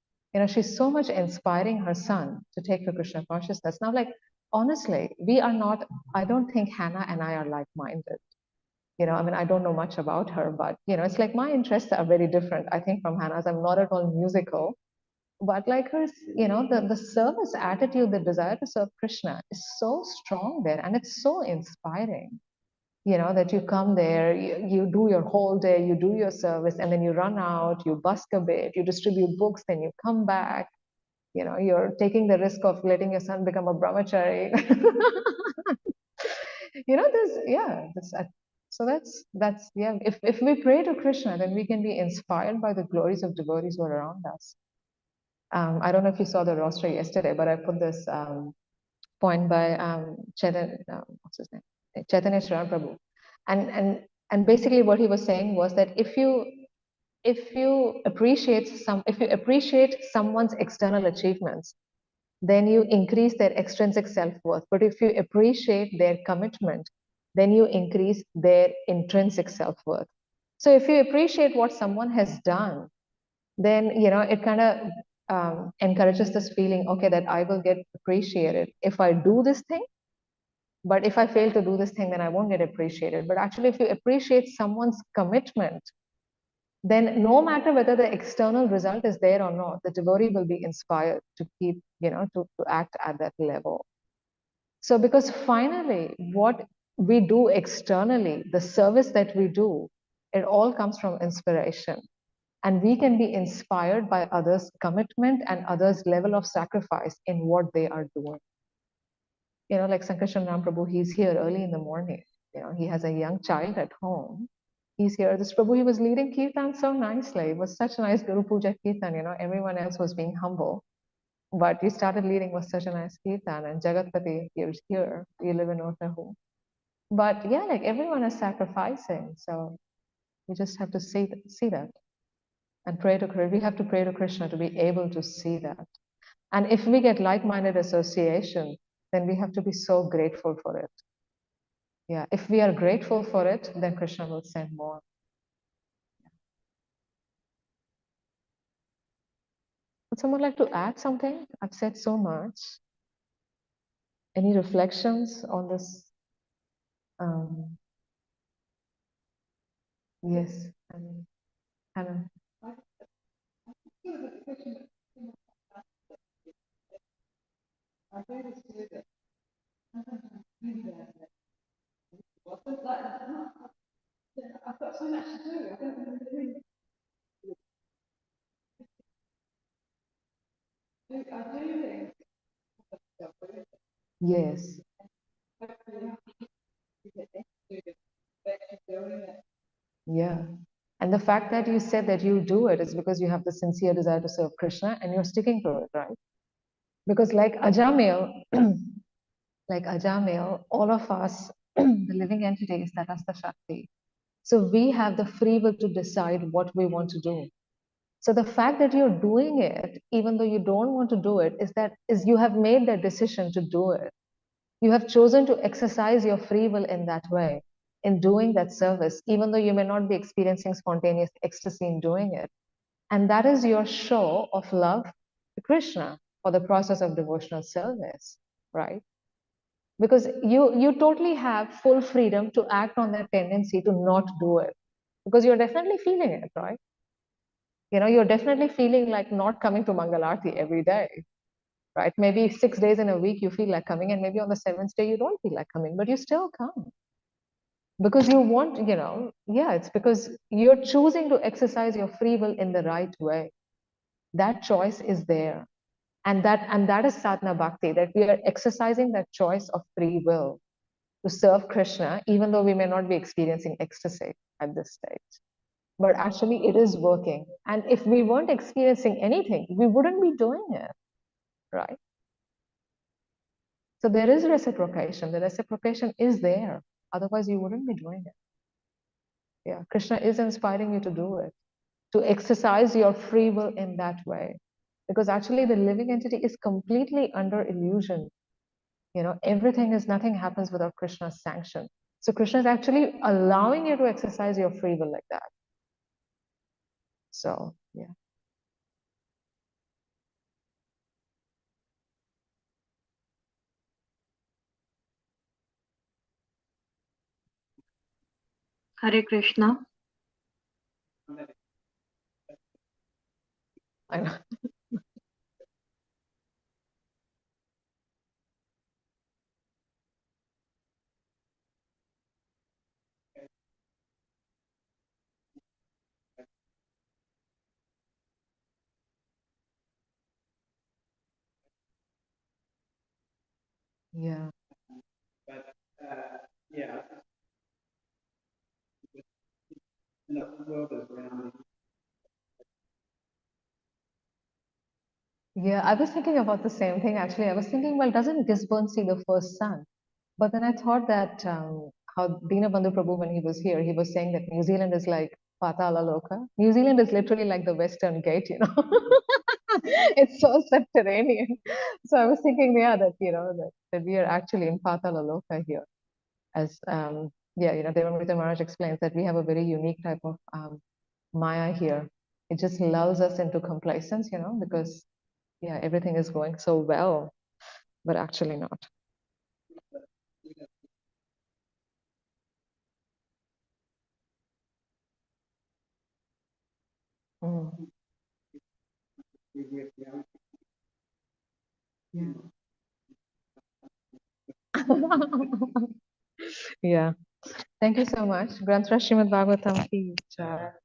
She's so much inspiring her son to take to Krishna consciousness. Now, like, honestly, we are not, I don't think Hannah and I are like minded. I mean, I don't know much about her, but, it's like my interests are very different, I think, from Hannah's. I'm not at all musical, but like her, the service attitude, the desire to serve Krishna is so strong there, and it's so inspiring. That you come there, you do your whole day, you do your service, and then you run out, you busk a bit, you distribute books, then you come back. You're taking the risk of letting your son become a brahmachari. There's yeah, so that's yeah. If we pray to Krishna, then we can be inspired by the glories of devotees who are around us. I don't know if you saw the roster yesterday, but I put this point by what's his name? Chaitanya Sriram Prabhu. And and and basically what he was saying was that if you appreciate someone's external achievements, then you increase their extrinsic self-worth. But if you appreciate their commitment, then you increase their intrinsic self-worth. So if you appreciate what someone has done, then it kind of encourages this feeling, okay, that I will get appreciated if I do this thing, but if I fail to do this thing, then I won't get appreciated. But actually, if you appreciate someone's commitment, then no matter whether the external result is there or not, the devotee will be inspired to keep, to act at that level. So because finally, what we do externally, the service that we do, it all comes from inspiration. And we can be inspired by others' commitment and others' level of sacrifice in what they are doing. Like Sankarshan Ram Prabhu, he's here early in the morning. He has a young child at home. He's here. This Prabhu, he was leading Kirtan so nicely. It was such a nice Guru Puja Kirtan. Everyone else was being humble. But you started leading with such a nice Kirtan. And Jagatpati, you're here. You live in Otahu. But yeah, like everyone is sacrificing. So we just have to see that and pray to Krishna. We have to pray to Krishna to be able to see that. And if we get like-minded association, then we have to be so grateful for it. Yeah, if we are grateful for it, then Krishna will send more. Would someone like to add something? I've said so much. Any reflections on this? Yes, I mean, Hannah. Yes. Yeah. And the fact that you said that you do it is because you have the sincere desire to serve Krishna and you're sticking to it, right? Because like Ajamil, like Ajamil, all of us, the living entities, that is the Shakti. So we have the free will to decide what we want to do. So the fact that you're doing it, even though you don't want to do it, is you have made that decision to do it. You have chosen to exercise your free will in that way, in doing that service, even though you may not be experiencing spontaneous ecstasy in doing it. And that is your show of love to Krishna or the process of devotional service, right? because you totally have full freedom to act on that tendency to not do it, because you're definitely feeling it, right? You're definitely feeling like not coming to Mangalarti every day, right? Maybe 6 days in a week you feel like coming, and maybe on the seventh day you don't feel like coming, but you still come because you want, yeah, it's because you're choosing to exercise your free will in the right way. That choice is there. And that is sadhana bhakti, that we are exercising that choice of free will to serve Krishna, even though we may not be experiencing ecstasy at this stage. But actually, it is working. And if we weren't experiencing anything, we wouldn't be doing it, right? So there is reciprocation. The reciprocation is there. Otherwise, you wouldn't be doing it. Yeah, Krishna is inspiring you to do it, to exercise your free will in that way. Because actually, the living entity is completely under illusion. Everything is, nothing happens without Krishna's sanction. So Krishna is actually allowing you to exercise your free will like that. So, yeah. Hare Krishna. I know. Yeah. But yeah, and the world is around. Yeah, I was thinking about the same thing actually. I was thinking, well, doesn't Gisborne see the first sun? But then I thought that how Dinabandhu Prabhu, when he was here, he was saying that New Zealand is like Patala Loka. New Zealand is literally like the Western Gate. It's so subterranean. So I was thinking, yeah, that we are actually in Patala Loka here. As yeah, Devamrita Maharaj explains that we have a very unique type of Maya here. It just lulls us into complacence, because yeah, everything is going so well, but actually not. Mm. Yeah. Yeah. Thank you so much. Granth Srimad Bhagavatam ki jai.